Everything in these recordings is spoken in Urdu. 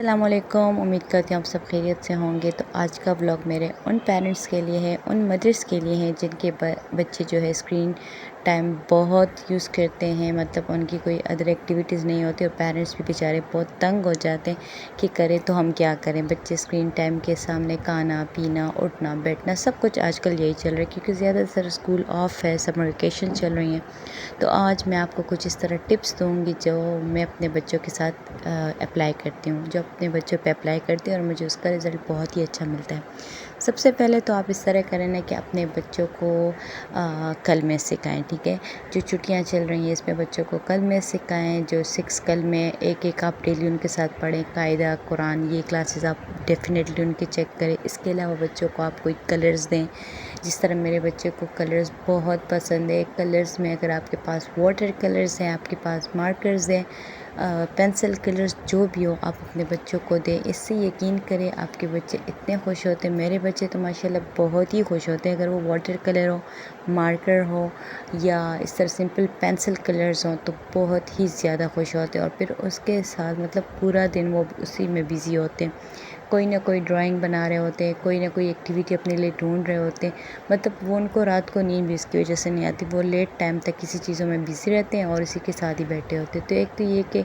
السلام علیکم، امید کرتی ہوں آپ سب خیریت سے ہوں گے۔ تو آج کا بلاگ میرے ان پیرنٹس کے لیے ہے، ان مدرس کے لیے ہیں جن کے بچے جو ہے اسکرین ٹائم بہت یوز کرتے ہیں، مطلب ان کی کوئی ادر ایکٹیویٹیز نہیں ہوتی اور پیرنٹس بھی بیچارے بہت تنگ ہو جاتے ہیں کہ کریں تو ہم کیا کریں۔ بچے اسکرین ٹائم کے سامنے کھانا پینا اٹھنا بیٹھنا سب کچھ آج کل یہی چل رہا ہے، کیونکہ زیادہ تر اسکول آف ہے، سمر ویکیشن چل رہی ہیں۔ تو آج میں آپ کو کچھ اس طرح ٹپس دوں گی جو میں اپنے بچوں کے ساتھ اپلائی کرتی ہوں، جو اپنے بچوں پہ اپلائی کرتی ہوں اور مجھے اس کا رزلٹ بہت ہی اچھا ملتا ہے۔ سب سے پہلے تو آپ اس طرح کریں نا کہ اپنے بچوں کو کلمے سکھائیں، ٹھیک ہے۔ جو چھٹیاں چل رہی ہیں اس میں بچوں کو کلمے سکھائیں، جو 6 کلمے ایک آپ ڈیلی ان کے ساتھ پڑھیں، قاعدہ قرآن، یہ کلاسز آپ ڈیفینیٹلی ان کی چیک کریں۔ اس کے علاوہ بچوں کو آپ کوئی کلرز دیں، جس طرح میرے بچے کو کلرز بہت پسند ہے۔ کلرز میں اگر آپ کے پاس واٹر کلرز ہیں، آپ کے پاس مارکرز ہیں، پینسل کلرز جو بھی ہو آپ اپنے بچوں کو دیں۔ اس سے یقین کریں آپ کے بچے اتنے خوش ہوتے ہیں۔ میرے بچے تو ماشاءاللہ بہت ہی خوش ہوتے ہیں، اگر وہ واٹر کلر ہو، مارکر ہو یا اس طرح سمپل پینسل کلرز ہوں تو بہت ہی زیادہ خوش ہوتے ہیں، اور پھر اس کے ساتھ مطلب پورا دن وہ اسی میں بزی ہوتے ہیں۔ کوئی نہ کوئی ڈرائنگ بنا رہے ہوتے ہیں، کوئی نہ کوئی ایکٹیویٹی اپنے لیے ڈھونڈ رہے ہوتے ہیں، مطلب وہ ان کو رات کو نیند بھی اس کی وجہ سے نہیں آتی، وہ لیٹ ٹائم تک کسی چیزوں میں بزی رہتے ہیں اور اسی کے ساتھ ہی بیٹھے ہوتے ہیں۔ تو ایک تو یہ کہ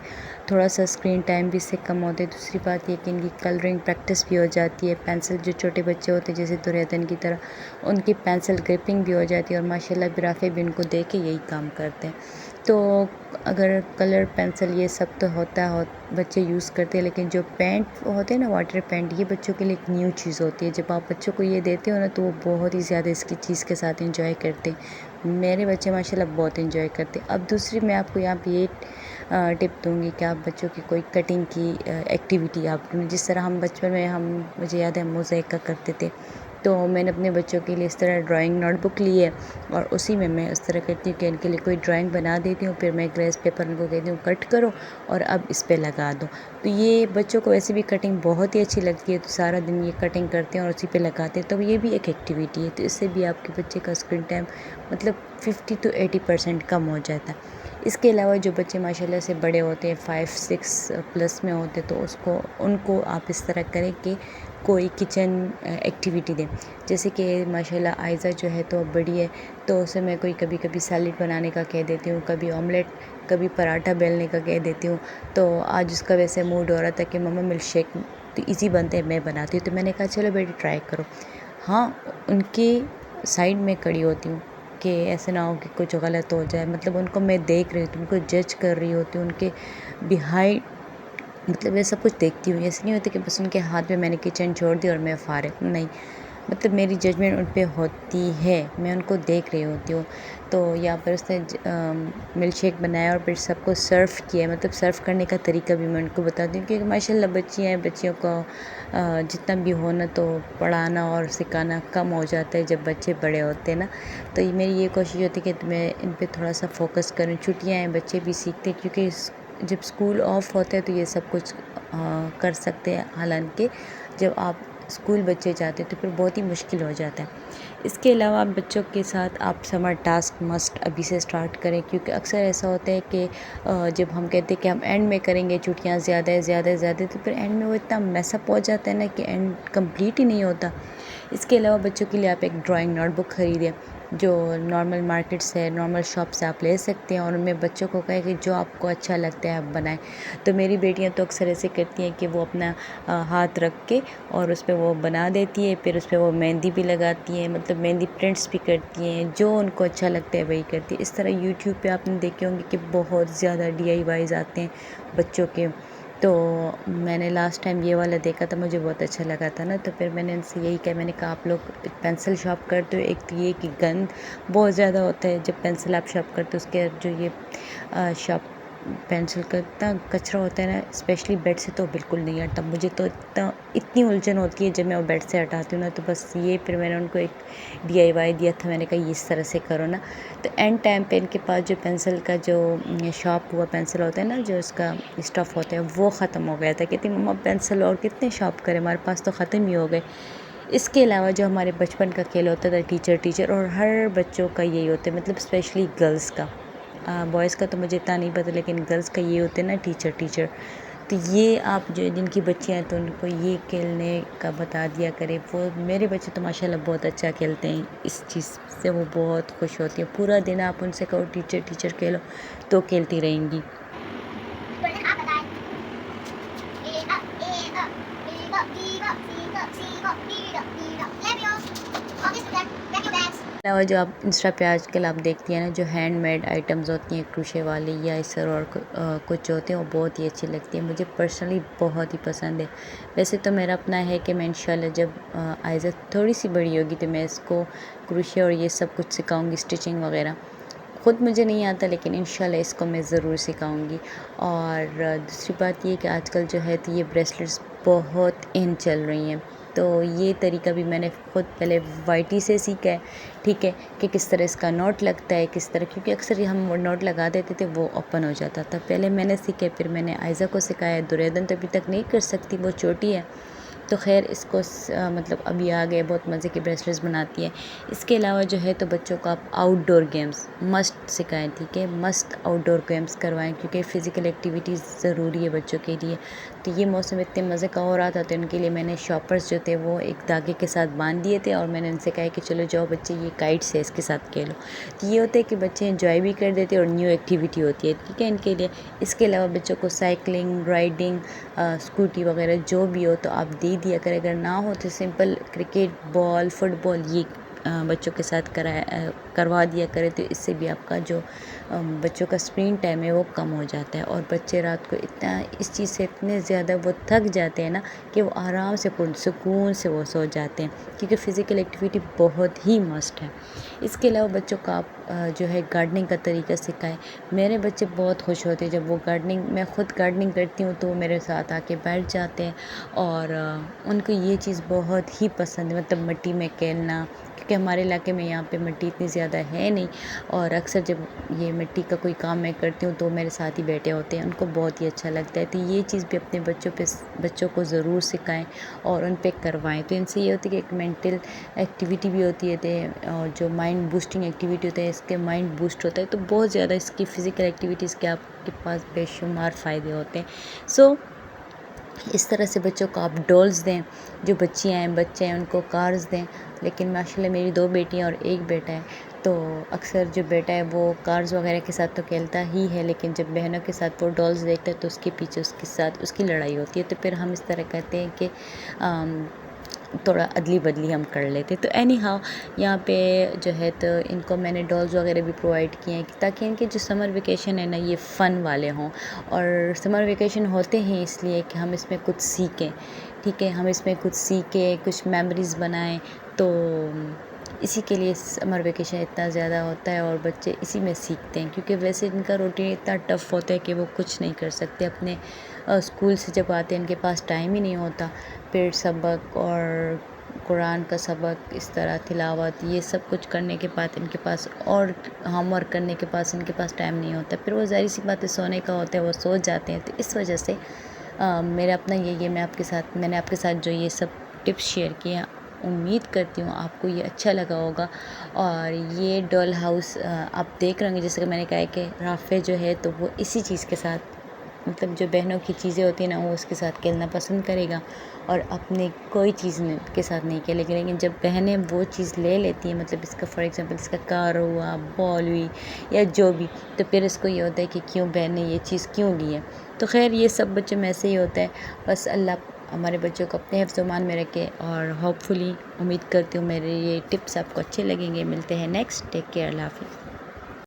تھوڑا سا اسکرین ٹائم بھی اس سے کم ہوتا ہے، دوسری بات یہ کہ ان کی کلرنگ پریکٹس بھی ہو جاتی ہے، پینسل جو چھوٹے بچے ہوتے ہیں جیسے دریادن کی طرح ان کی پینسل گرپنگ بھی ہو جاتی ہے، اور ماشاءاللہ برافے بھی ان کو دے کے یہی کام کرتے ہیں۔ تو اگر کلر پینسل یہ سب تو ہوتا ہے بچے یوز کرتے ہیں، لیکن جو پینٹ ہوتے ہیں نا واٹر پینٹ، یہ بچوں کے لیے ایک نیو چیز ہوتی ہے۔ جب آپ بچوں کو یہ دیتے ہو نا تو وہ بہت ہی زیادہ اس کی چیز کے ساتھ انجوائے کرتے ہیں۔ میرے بچے ماشاءاللہ بہت انجوائے کرتے ہیں۔ اب دوسری میں آپ کو یہاں پہ یہ ٹپ دوں گی کہ آپ بچوں کی کوئی کٹنگ کی ایکٹیویٹی آپ جس طرح ہم بچپن میں مجھے یاد ہے موزیک کا کرتے تھے، تو میں نے اپنے بچوں کے لیے اس طرح ڈرائنگ نوٹ بک لی ہے، اور اسی میں اس طرح کرتی ہوں کہ ان کے لیے کوئی ڈرائنگ بنا دیتی ہوں، پھر میں گریس پیپر ان کو کہتی ہوں کٹ کرو اور اب اس پہ لگا دو۔ تو یہ بچوں کو ویسے بھی کٹنگ بہت ہی اچھی لگتی ہے، تو سارا دن یہ کٹنگ کرتے ہیں اور اسی پہ لگاتے ہیں، تو یہ بھی ایک ایکٹیویٹی ہے۔ تو اس سے بھی آپ کے بچے کا اسکرین ٹائم مطلب 50 to 80% کم ہو جاتا ہے۔ اس کے علاوہ جو بچے ماشاءاللہ سے بڑے ہوتے ہیں 5-6 میں ہوتے تو ان کو آپ اس طرح کریں کہ کوئی کچن ایکٹیویٹی دیں، جیسے کہ ماشاءاللہ عائزہ جو ہے تو بڑی ہے، تو اسے میں کبھی کبھی سیلیڈ بنانے کا کہہ دیتی ہوں، کبھی آملیٹ، کبھی پراٹھا بیلنے کا کہہ دیتی ہوں۔ تو آج اس کا ویسے موڈ ہو رہا تھا کہ مما ملک شیک تو ایزی بنتے ہیں، میں بناتی ہوں، تو میں نے کہا چلو بیٹی ٹرائی کرو۔ ہاں ان کے سائڈ میں کھڑی ہوتی ہوں کہ ایسے نہ ہو کہ کچھ غلط ہو جائے، مطلب ان کو میں دیکھ رہی ہوتی ہوں، ان کو جج کر رہی ہوتی ہوں، ان کے بیہائنڈ مطلب یہ سب کچھ دیکھتی ہوں۔ ایسے نہیں ہوتا کہ بس ان کے ہاتھ میں نے کچن چھوڑ دی اور میں فارغ، نہیں، مطلب میری ججمنٹ ان پہ ہوتی ہے، میں ان کو دیکھ رہی ہوتی ہوں۔ تو یہاں پر اس نے ملک شیک بنایا اور پھر سب کو سرو کیا، مطلب سرو کرنے کا طریقہ بھی میں ان کو بتاتی ہوں، کیونکہ ماشاءاللہ بچیاں ہیں، بچیوں کو جتنا بھی ہونا تو پڑھانا اور سکھانا کم ہو جاتا ہے جب بچے بڑے ہوتے ہیں نا۔ تو میری یہ کوشش ہوتی ہے کہ میں ان پہ تھوڑا سا فوکس کروں، چھٹیاں ہیں بچے بھی سیکھتے ہیں، کیونکہ جب اسکول آف ہوتے ہیں تو یہ سب کچھ کر سکتے ہیں، حالانکہ جب آپ اسکول بچے جاتے ہیں تو پھر بہت ہی مشکل ہو جاتا ہے۔ اس کے علاوہ بچوں کے ساتھ آپ سمر ٹاسک مسٹ ابھی سے اسٹارٹ کریں، کیونکہ اکثر ایسا ہوتا ہے کہ جب ہم کہتے ہیں کہ ہم اینڈ میں کریں گے، چھٹیاں زیادہ تو پھر اینڈ میں وہ اتنا میس اپ ہو جاتا ہے نا کہ اینڈ کمپلیٹ ہی نہیں ہوتا۔ اس کے علاوہ بچوں کے لیے آپ ایک ڈرائنگ نوٹ بک خریدیں، جو نارمل مارکیٹ سے نارمل شاپ سے آپ لے سکتے ہیں، اور ان میں بچوں کو کہیں کہ جو آپ کو اچھا لگتا ہے آپ بنائیں۔ تو میری بیٹیاں تو اکثر ایسے کرتی ہیں کہ وہ اپنا ہاتھ رکھ کے اور اس پہ وہ بنا دیتی ہے، پھر اس پہ وہ مہندی بھی لگاتی ہیں، مطلب مہندی پرنٹس بھی کرتی ہیں، جو ان کو اچھا لگتا ہے وہی کرتی ہے۔ اس طرح یوٹیوب پہ آپ نے دیکھے ہوں گے کہ بہت زیادہ DIYs آتے ہیں بچوں کے۔ تو میں نے لاسٹ ٹائم یہ والا دیکھا تھا، مجھے بہت اچھا لگا تھا نا، تو پھر میں نے ان سے یہی کہا، میں نے کہا آپ لوگ پینسل شارپ کرتے ہو، ایک تو یہ کہ گند بہت زیادہ ہوتا ہے جب پینسل آپ شارپ کرتے ہو، اس کے جو یہ شارپ پینسل کا اتنا کچرا ہوتا ہے نا، اسپیشلی بیڈ سے تو بالکل نہیں ہٹتا، مجھے تو اتنی الجھن ہوتی ہے جب میں وہ بیڈ سے ہٹاتی ہوں نا، تو بس یہ پھر میں نے ان کو ایک DIY دیا تھا، میں نے کہا یہ اس طرح سے کرو نا۔ تو اینڈ ٹائم پہ ان کے پاس جو پینسل کا جو شارپ ہوا پینسل ہوتا ہے نا، جو اس کا اسٹف ہوتا ہے وہ ختم ہو گیا تھا، کہتی مما پینسل اور کتنے شارپ کرے، ہمارے پاس تو ختم ہی ہو گئے۔ اس کے علاوہ جو ہمارے بچپن کا کھیل ہوتا تھا ٹیچر، اور ہر بچوں کا یہی ہوتا ہے، مطلب اسپیشلی گرلس کا، بوائز کا تو مجھے اتنا نہیں پتہ، لیکن گرلس کا یہ ہوتا ہے نا ٹیچر۔ تو یہ آپ جو جن کی بچیاں ہیں تو ان کو یہ کھیلنے کا بتا دیا کرے. وہ میرے بچے تو ماشاء اللہ بہت اچھا کھیلتے ہیں، اس چیز سے وہ بہت خوش ہوتی ہیں. پورا دن آپ ان سے کہو ٹیچر ٹیچر کھیلو تو کھیلتی رہیں گی. علاوہ جو آپ انسٹا پہ آج کل آپ دیکھتی ہیں نا، جو ہینڈ میڈ آئٹمز ہوتی ہیں کروشے والی یا اس طرح اور کچھ ہوتے ہیں، وہ بہت ہی اچھی لگتی ہیں. مجھے پرسنلی بہت ہی پسند ہے. ویسے تو میرا اپنا ہے کہ میں انشاءاللہ جب آئزہ تھوڑی سی بڑی ہوگی تو میں اس کو کروشے اور یہ سب کچھ سکھاؤں گی، اسٹیچنگ وغیرہ. خود مجھے نہیں آتا لیکن انشاءاللہ اس کو میں ضرور سکھاؤں گی. اور دوسری بات یہ کہ آج کل جو ہے تو یہ بریسلیٹس بہت ان چل رہی ہیں. تو یہ طریقہ بھی میں نے خود پہلے وائٹی سے سیکھا ہے، ٹھیک ہے، کہ کس طرح اس کا نوٹ لگتا ہے، کس طرح، کیونکہ اکثر یہ ہم نوٹ لگا دیتے تھے وہ اوپن ہو جاتا تھا. پہلے میں نے سیکھے، پھر میں نے آئزہ کو سکھایا. دوریدن تو ابھی تک نہیں کر سکتی، وہ چھوٹی ہے. تو خیر اس کو مطلب ابھی آ گئے، بہت مزے کے بریسلیٹس بناتی ہے. اس کے علاوہ جو ہے تو بچوں کو آپ آؤٹ ڈور گیمز مسٹ سکھائیں، ٹھیک ہے، مسٹ آؤٹ ڈور گیمز کروائیں، کیونکہ فزیکل ایکٹیویٹیز ضروری ہے بچوں کے لیے. تو یہ موسم اتنے مزے کا ہو رہا تھا تو ان کے لیے میں نے شاپرز جو تھے وہ ایک دھاگے کے ساتھ باندھ دیے تھے، اور میں نے ان سے کہا کہ چلو جاؤ بچے یہ کائٹس ہے اس کے ساتھ کھیلو. تو یہ ہوتا ہے کہ بچے انجوائے بھی کر دیتے اور نیو ایکٹیویٹی ہوتی ہے، ٹھیک ہے، ان کے لیے. اس کے علاوہ بچوں کو سائیکلنگ، رائڈنگ، اسکوٹی وغیرہ جو بھی ہو تو آپ دے دیا کریں. اگر نہ ہو تو سمپل کرکٹ، بال، فٹ بال یہ بچوں کے ساتھ کروا دیا کرے. تو اس سے بھی آپ کا جو بچوں کا اسکرین ٹائم ہے وہ کم ہو جاتا ہے. اور بچے رات کو اتنا اس چیز سے اتنے زیادہ وہ تھک جاتے ہیں نا کہ وہ آرام سے سکون سے وہ سو جاتے ہیں، کیونکہ فزیکل ایکٹیویٹی بہت ہی مسٹ ہے. اس کے علاوہ بچوں کو آپ جو ہے گارڈننگ کا طریقہ سکھائیں. میرے بچے بہت خوش ہوتے ہیں جب وہ گارڈننگ، میں خود گارڈننگ کرتی ہوں تو وہ میرے ساتھ آ کے بیٹھ جاتے ہیں. اور ان کو یہ چیز بہت ہی پسند ہے، مطلب مٹی میں کھیلنا، کیونکہ ہمارے علاقے میں یہاں پہ مٹی اتنی زیادہ ہے نہیں. اور اکثر جب یہ مٹی کا کوئی کام میں کرتی ہوں تو میرے ساتھ ہی بیٹھے ہوتے ہیں، ان کو بہت ہی اچھا لگتا ہے. تو یہ چیز بھی اپنے بچوں کو ضرور سکھائیں اور ان پہ کروائیں. تو ان سے یہ ہوتی ہے کہ ایک مینٹل ایکٹیویٹی بھی ہوتی ہے، اور جو مائنڈ بوسٹنگ ایکٹیویٹی ہوتا ہے، اس کے مائنڈ بوسٹ ہوتا ہے. تو بہت زیادہ اس کی فزیکل ایکٹیویٹیز کے آپ کے پاس بے شمار فائدے ہوتے ہیں. اس طرح سے بچوں کو آپ ڈولز دیں. جو بچیاں ہیں، بچے ہیں، ان کو کارز دیں. لیکن ماشاءاللہ میری 2 بیٹیاں اور 1 بیٹا ہے، تو اکثر جو بیٹا ہے وہ کارز وغیرہ کے ساتھ تو کھیلتا ہی ہے، لیکن جب بہنوں کے ساتھ وہ ڈولز دیکھتا ہے تو اس کے پیچھے اس کے ساتھ اس کی لڑائی ہوتی ہے. تو پھر ہم اس طرح کہتے ہیں کہ تھوڑا ادلی بدلی ہم کر لیتے. تو اینی ہاؤ یہاں پہ جو ہے تو ان کو میں نے ڈولز وغیرہ بھی پرووائڈ کیے ہیں تاکہ ان کے جو سمر ویکیشن ہے نا یہ فن والے ہوں. اور سمر ویکیشن ہوتے ہیں اس لیے کہ ہم اس میں کچھ سیکھیں، ٹھیک ہے، ہم اس میں کچھ سیکھیں، کچھ میموریز بنائیں. تو اسی کے لیے سمر ویکیشن اتنا زیادہ ہوتا ہے اور بچے اسی میں سیکھتے ہیں، کیونکہ ویسے ان کا روٹین اتنا ٹف ہوتا ہے کہ وہ کچھ نہیں کر سکتے. اپنے اسکول سے جب آتے ہیں ان کے پاس ٹائم ہی نہیں ہوتا. پھر سبق اور قرآن کا سبق، اس طرح تلاوت، یہ سب کچھ کرنے کے بعد ان کے پاس اور ہوم ورک کرنے کے پاس ان کے پاس ٹائم نہیں ہوتا. پھر وہ ظاہر سی بات ہے سونے کا ہوتا ہے، وہ سو جاتے ہیں. تو اس وجہ سے میرا اپنا یہ میں نے آپ کے ساتھ جو یہ سب ٹپس شیئر کیے ہیں، امید کرتی ہوں آپ کو یہ اچھا لگا ہوگا. اور یہ ڈول ہاؤس آپ دیکھ رہے ہوں گے، جیسے کہ میں نے کہا ہے کہ رافع جو ہے تو وہ اسی چیز کے ساتھ، مطلب جو بہنوں کی چیزیں ہوتی ہیں نا وہ اس کے ساتھ کھیلنا پسند کرے گا، اور اپنے کوئی چیز کے ساتھ نہیں کھیلے گا. لیکن جب بہنیں وہ چیز لے لیتی ہیں، مطلب اس کا فار ایگزامپل اس کا کار ہوا، بال ہوئی یا جو بھی، تو پھر اس کو یہ ہوتا ہے کہ کیوں بہن نے یہ چیز کیوں لی ہے. تو خیر یہ سب بچوں میں ایسے ہی ہوتا ہے. بس اللہ ہمارے بچوں کو اپنے حفظ و امان میں رکھے. اور ہوپ فلی امید کرتی ہوں میرے یہ ٹپس آپ کو اچھے لگیں گے. ملتے ہیں نیکسٹ. Take care. اللہ حافظ.